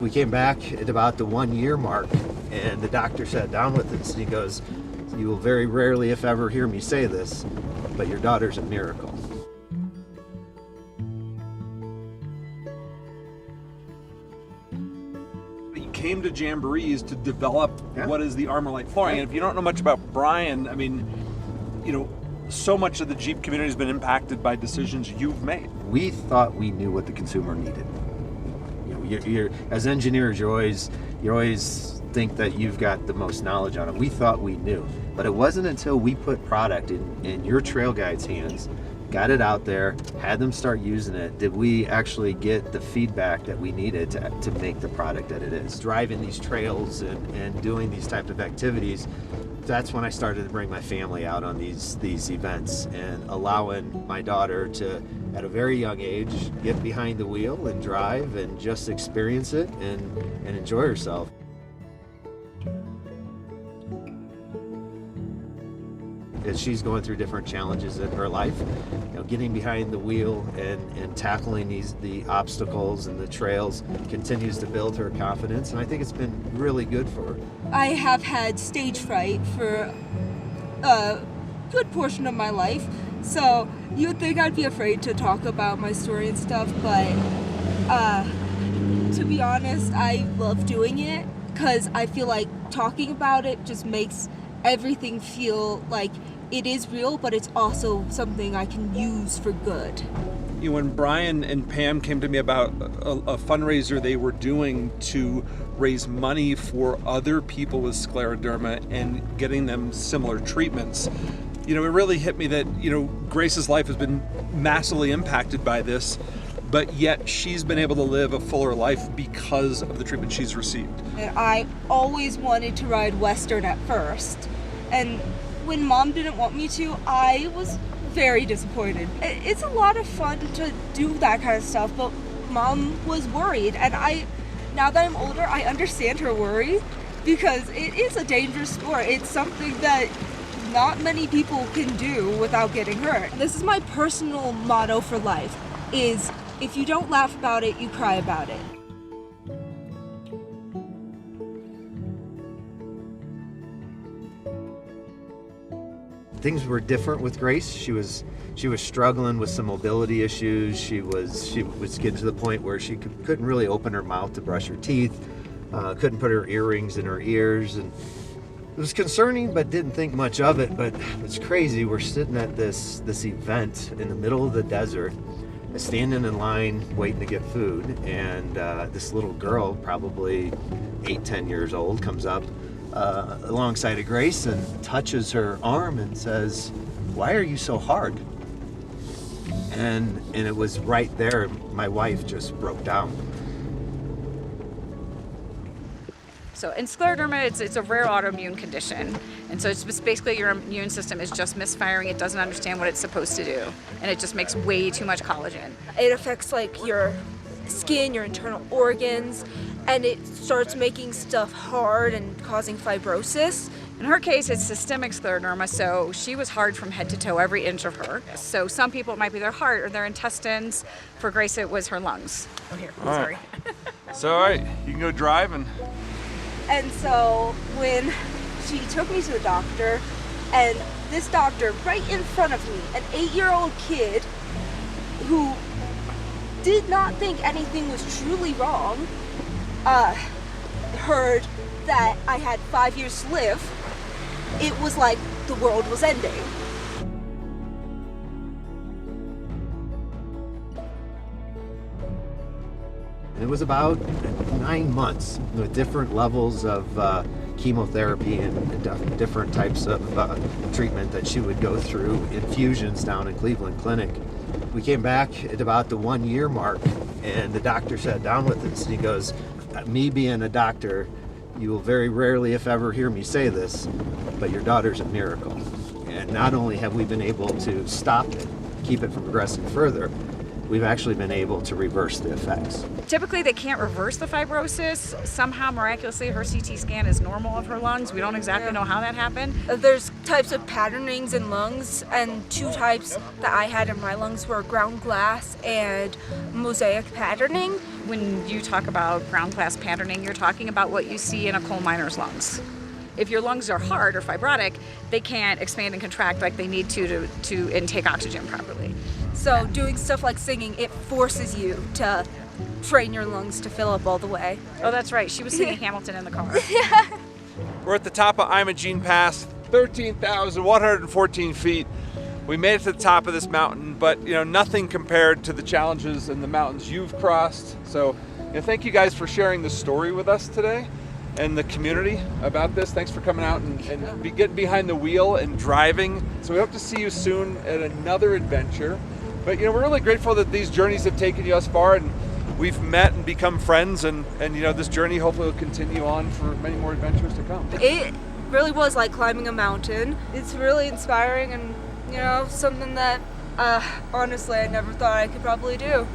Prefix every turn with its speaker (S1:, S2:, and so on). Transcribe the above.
S1: We came back at about the 1 year mark, and the doctor sat down with us and he goes, "You will very rarely, if ever, hear me say this, but your daughter's a miracle."
S2: You came to Jamborees to develop what is the Armor-Light flooring.
S1: Yeah.
S2: And if you don't know much about Brian, I mean, you know, so much of the Jeep community has been impacted by decisions you've made.
S1: We thought we knew what the consumer needed. You're as engineers, you always think that you've got the most knowledge on it. We thought we knew, but it wasn't until we put product in your trail guides' hands, got it out there, had them start using it, did we actually get the feedback that we needed to make the product that it is. Driving these trails and doing these types of activities, that's when I started to bring my family out on these events and allowing my daughter to, at a very young age, get behind the wheel and drive and just experience it and enjoy herself. As she's going through different challenges in her life, getting behind the wheel and tackling the obstacles and the trails continues to build her confidence, and I think it's been really good for her.
S3: I have had stage fright for a good portion of my life, so you'd think I'd be afraid to talk about my story and stuff, but to be honest, I love doing it because I feel like talking about it just makes everything feel like it is real, but it's also something I can use for good.
S2: When Brian and Pam came to me about a fundraiser they were doing to raise money for other people with scleroderma and getting them similar treatments, it really hit me that, Grace's life has been massively impacted by this, but yet she's been able to live a fuller life because of the treatment she's received.
S3: I always wanted to ride Western at first, and when Mom didn't want me to, I was very disappointed. It's a lot of fun to do that kind of stuff, but Mom was worried, and now that I'm older, I understand her worry because it is a dangerous sport. It's something that not many people can do without getting hurt. This is my personal motto for life, is if you don't laugh about it, you cry about it.
S1: Things were different with Grace. She was struggling with some mobility issues. She was getting to the point where she couldn't really open her mouth to brush her teeth, couldn't put her earrings in her ears, and it was concerning, but didn't think much of it. But it's crazy. We're sitting at this event in the middle of the desert, standing in line waiting to get food, and this little girl, probably 8-10 years old, comes up alongside of Grace and touches her arm and says, "Why are you so hard?" And it was right there, my wife just broke down.
S4: So in scleroderma, it's a rare autoimmune condition. And so it's just basically your immune system is just misfiring. It doesn't understand what it's supposed to do. And it just makes way too much collagen.
S5: It affects like your skin, your internal organs, and it starts making stuff hard and causing fibrosis.
S4: In her case, it's systemic scleroderma, so she was hard from head to toe, every inch of her. So some people, it might be their heart or their intestines. For Grace, it was her lungs. Oh, here, sorry.
S2: So, all right, you can go drive
S3: And so when she took me to the doctor, and this doctor right in front of me, an 8-year-old kid who did not think anything was truly wrong, heard that I had 5 years to live, it was like the world was ending.
S1: And it was about 9 months with different levels of chemotherapy and different types of treatment that she would go through, infusions down in Cleveland Clinic. We came back at about the 1 year mark, and the doctor sat down with us and he goes, "Me being a doctor, you will very rarely, if ever, hear me say this, but your daughter's a miracle." And not only have we been able to stop it, keep it from progressing further, we've actually been able to reverse the effects.
S4: Typically, they can't reverse the fibrosis. Somehow, miraculously, her CT scan is normal of her lungs. We don't exactly know how that happened.
S5: There's types of patternings in lungs, and 2 types that I had in my lungs were ground glass and mosaic patterning.
S4: when you talk about ground glass patterning, you're talking about what you see in a coal miner's lungs. If your lungs are hard or fibrotic, they can't expand and contract like they need to intake oxygen properly.
S5: So doing stuff like singing, it forces you to train your lungs to fill up all the way.
S4: Oh, that's right. She was singing Hamilton in the car.
S2: We're at the top of Imogene Pass, 13,114 feet. We made it to the top of this mountain, but nothing compared to the challenges and the mountains you've crossed. So thank you guys for sharing the story with us today and the community about this. Thanks for coming out and getting behind the wheel and driving. So we hope to see you soon at another adventure. But we're really grateful that these journeys have taken you thus far, and we've met and become friends, and this journey hopefully will continue on for many more adventures to come.
S5: It really was like climbing a mountain. It's really inspiring and something that honestly I never thought I could probably do.